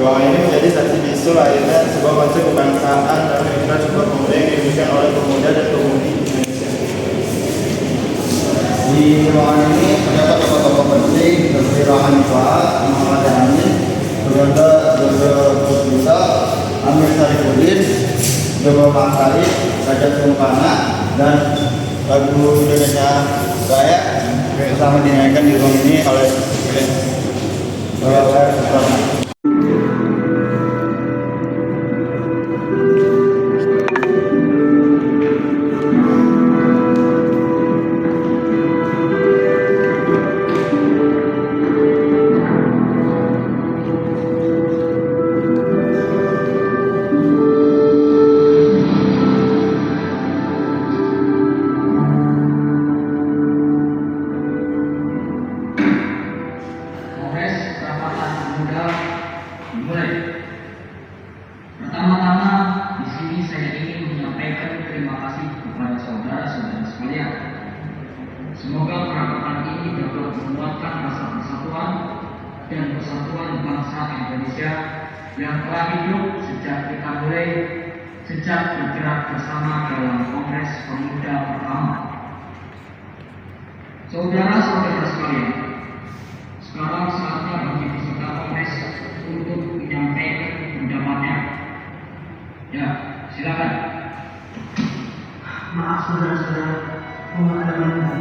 Ruangan ini menjadi saksi bisu lahirnya sebuah konsep kebangsaan dan pemikiran sebuah pemuda yang diwujudkan oleh pemuda dan pemudi Indonesia. Di ruangan ini terdapat tokoh-tokoh penting seperti Rohani Fuad, Muhammad Amin, Suganda Puspita, Amir Sarifudin, Jogo Pangsari, Raja Sumpana, dan lagu Indonesia Raya bersama dinyanyikan di ruang ini oleh Pertama-tama di sini saya ingin menyampaikan terima kasih kepada saudara-saudara sekalian. Semoga perayaan ini dapat menguatkan rasa persatuan dan persatuan bangsa Indonesia yang telah hidup sejak bergerak bersama dalam Kongres Pemuda pertama. Saudara-saudara sekalian, sekarang saatnya bagi peserta Kongres untuk menyampaikan pendapatnya. Ya, silakan. Maaf saudara-saudara, mohon ada bantuan.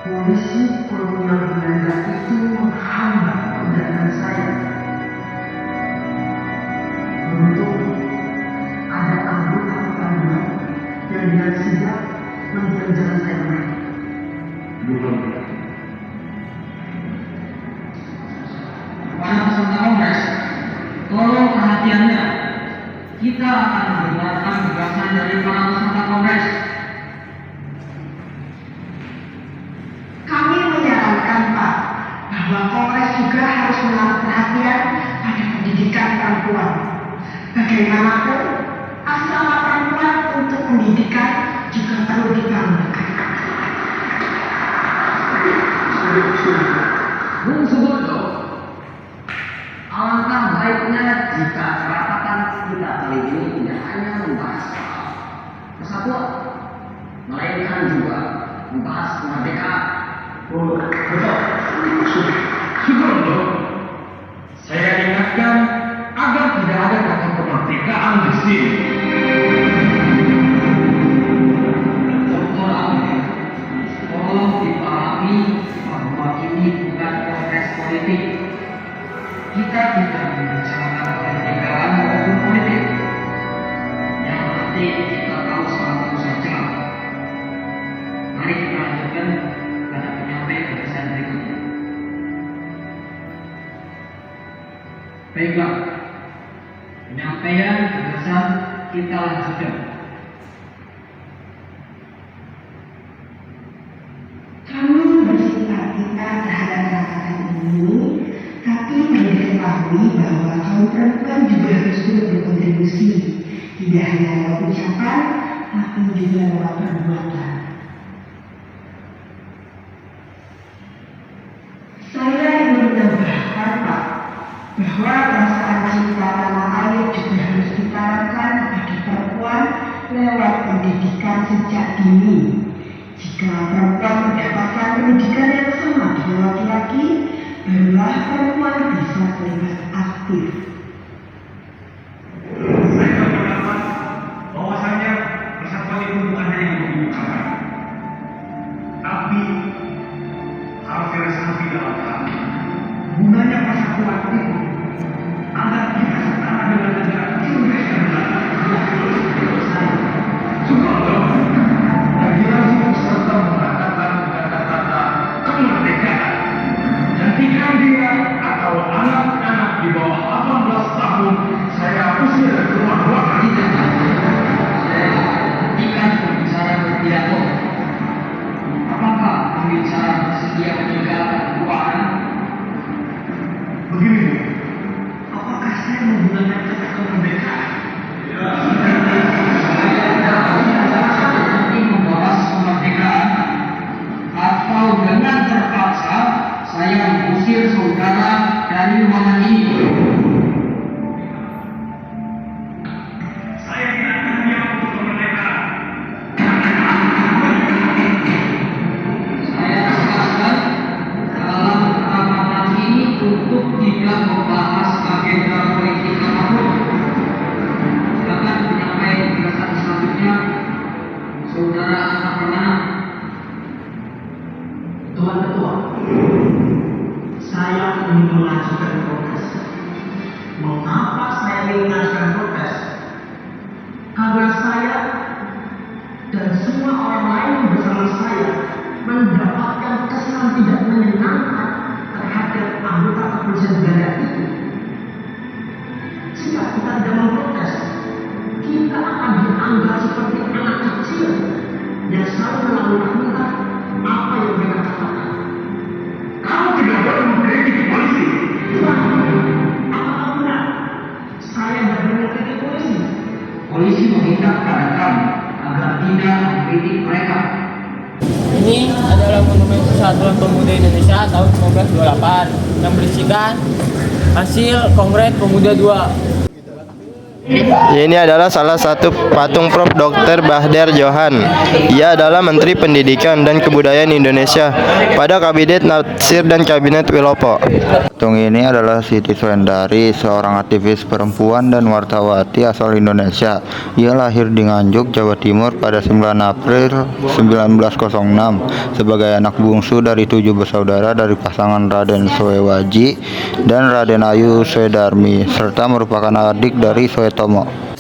Polisi Kolonial Belanda itu menghambat perjalanan saya. Beruntung ada anggota pertama yang dengan sigap menunjukkan jalan saya menaik. Para peserta Kongres, tolong perhatiannya. Kita akan mendengarkan gagasan dari para peserta Kongres. Kami menyarankan Pak, bahwa Kongres juga harus menaruh perhatian pada pendidikan perempuan. Bagaimanapun, asrama perempuan untuk pendidikan juga perlu dibangun. Bung Subondo, alangkah baiknya jika kerapatan kita kali ini tidak hanya membahas persatuan, melainkan juga membahas kemerdekaan. Betul. Subondo, saya ingatkan agar tidak ada kata kemerdekaan di sini. Dr. Amir, tolong dipahami bahwa ini bukan kongres politik. Kita tidak membicarakan kemerdekaan maupun politik. Yang penting kita tahu satu saja. Mari kita lanjutkan pada penyampaian gagasan berikutnya. Baiklah, penyampaian gagasan kita lanjutkan. Kami bersimpati terhadap gerakan ini, tapi perlu diketahui bahwa kaum perempuan juga harus turut berkontribusi, tidak hanya lewat ucapan, tapi juga lewat perbuatan. Saya ingin menambahkan Pak, bahwa perasaan cinta tanah air juga harus ditanamkan kepada perempuan lewat pendidikan sejak dini. Jika perempuan mendapatkan pendidikan yang sama dengan laki-laki, barulah perempuan bisa terlibat aktif. Saya berpendapat bahwasanya persatuan itu bukan hanya untuk diucapkan, tapi harus diresapi dalam hati. Gunanya persatuan itu agar kita setara dengan negara Indonesia Subondo, lagi-lagi peserta mengatakan kata-kata kemerdekaan. Jadikan dia atau anak-anak di bawah 18 tahun saya usir ke rumah keluarga. Saya hentikan pembicaraan berpidato. Apakah pembicara bersedia meninggalkan ruangan? Begini, Apakah saya menggunakan kata kemerdekaan? Saya tidak ingin membahas kemerdekaan atau dengan terpaksa saya mengusir saudara dari ruangan ini. Saya tegaskan dalam ramalan ini untuk tidak membahas agenda politik apapun. Silakan menyampaikan penjelasan selanjutnya, Saudara Anak Permana. Tuan Ketua, saya ingin mengajukan protes. Mengapa saya ingin mengajukan protes? Karena saya dan semua orang lain bersama saya mendapatkan kesan tidak menyenangkan terhadap anggota kepolisian negara itu. Jika kita tidak memprotes, kita akan dianggap seperti anak kecil yang selalu melakukan apa yang mereka katakan. Kamu tidak boleh mengkritik polisi. Apakah benar? Saya tidak mengkritik polisi. Polisi meminta kepada kami agar tidak mengkritik mereka. Ini adalah monumen Persatuan Pemuda Indonesia tahun 1928 yang berisikan hasil Kongres Pemuda II. Ini adalah salah satu patung Prof. Dr. Bahdar Johan. Ia adalah Menteri Pendidikan dan Kebudayaan Indonesia pada Kabinet Natsir dan Kabinet Wilopo. Patung ini adalah Siti Suendari, seorang aktivis perempuan dan wartawati asal Indonesia. Ia lahir di Nganjuk, Jawa Timur pada 9 April 1906 sebagai anak bungsu dari 7 bersaudara dari pasangan Raden Soewaji dan Raden Ayu Suedarmi, serta merupakan adik dari Soetomo.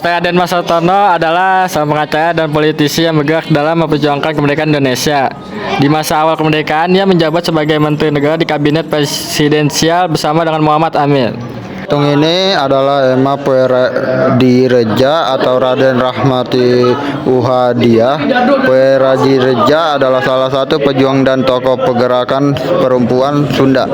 Raden Mas Hartono adalah seorang pengacara dan politisi yang bergerak dalam memperjuangkan kemerdekaan Indonesia. Di masa awal kemerdekaan, ia menjabat sebagai Menteri Negara di Kabinet Presidensial bersama dengan Muhammad Amir. Patung ini adalah Ema Pueradireja atau Raden Rahmati Uhadiah. Pueradireja adalah salah satu pejuang dan tokoh pergerakan perempuan Sunda.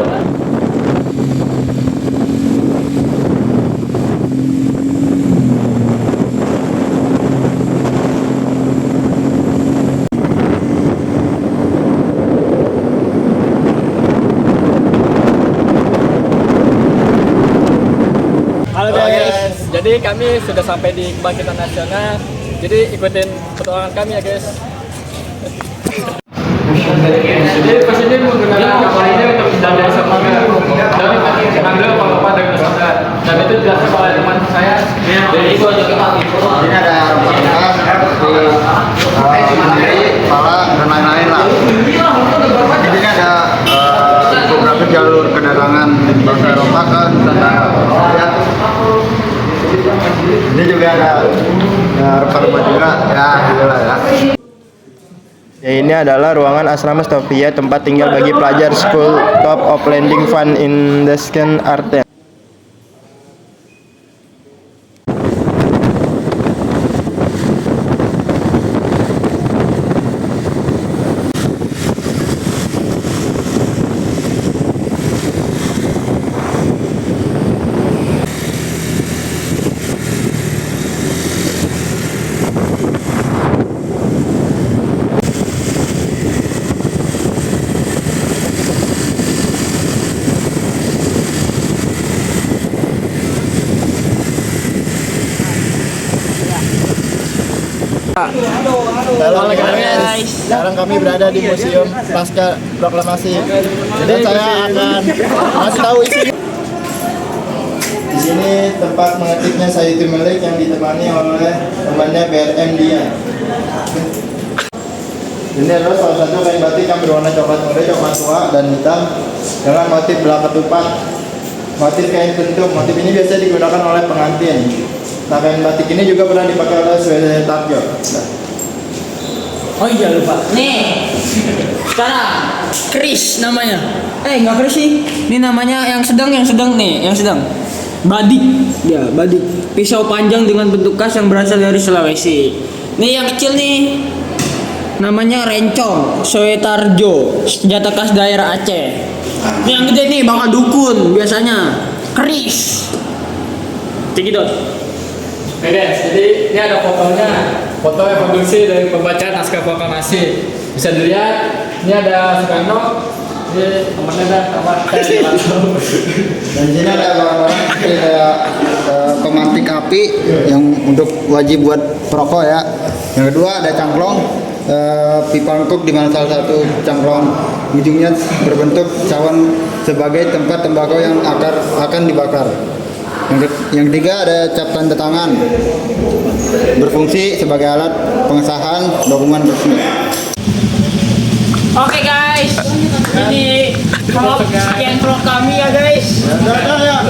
Halo guys, jadi kami sudah sampai di Kebangkitan Nasional. Jadi ikutin petualangan kami ya guys. Jadi pas ini menggunakan kapal ini untuk menjadi semangat dari mengambil apa-apa dari pesawat. Dan itu dilakukan oleh teman saya. Jadi itu aja kita. Ini ada rempah di Malang dan lain-lain lah. Di sini ada beberapa jalur kedatangan bangsa Eropa ke Nusantara. Ya. Ini juga ada rempah-rempah juga. Ya, itulah ya. Ya, ini adalah ruangan asrama Stovia, tempat tinggal bagi pelajar School Top of Landing Fund in Desken Arte. Halo guys, sekarang kami berada di Museum Pasca Proklamasi. Dan saya akan kasih tahu isinya. Di sini tempat mengetiknya Sayyidul Malik yang ditemani oleh temannya BRM dia. Ini adalah salah satu kain batik yang berwarna coklat muda, coklat tua, dan hitam dengan motif belah ketupat. Motif kain tentum. Motif ini biasa digunakan oleh pengantin. Nah, kain batik ini juga pernah dipakai oleh Suetarjo. Oh iya lupa. Nih, sekarang Chris namanya. Nggak Chris sih. Ini namanya yang sedang nih, yang sedang. Badik, ya badik. Pisau panjang dengan bentuk khas yang berasal dari Sulawesi. Nih yang kecil nih, namanya rencong, Soetarjo, senjata khas daerah Aceh. Ini yang gede nih, bakal dukun biasanya. Chris. Cekidot. Oke guys, jadi ini ada fotonya, foto reproduksi dari pembacaan naskah proklamasi. Bisa dilihat, ini ada Soekarno Temennya dah sama Dan di sini ada barang-barang seperti kayak pemantik api yang untuk wajib buat perokok ya. Yang kedua ada cangklong, pipa untuk di mana salah satu cangklong ujungnya berbentuk cawan sebagai tempat tembakau yang akan dibakar. Yang ketiga ada cap tanda tangan, berfungsi sebagai alat pengesahan dokumen resmi. Oke guys, ini vlog sekian vlog kami ya guys. Ya.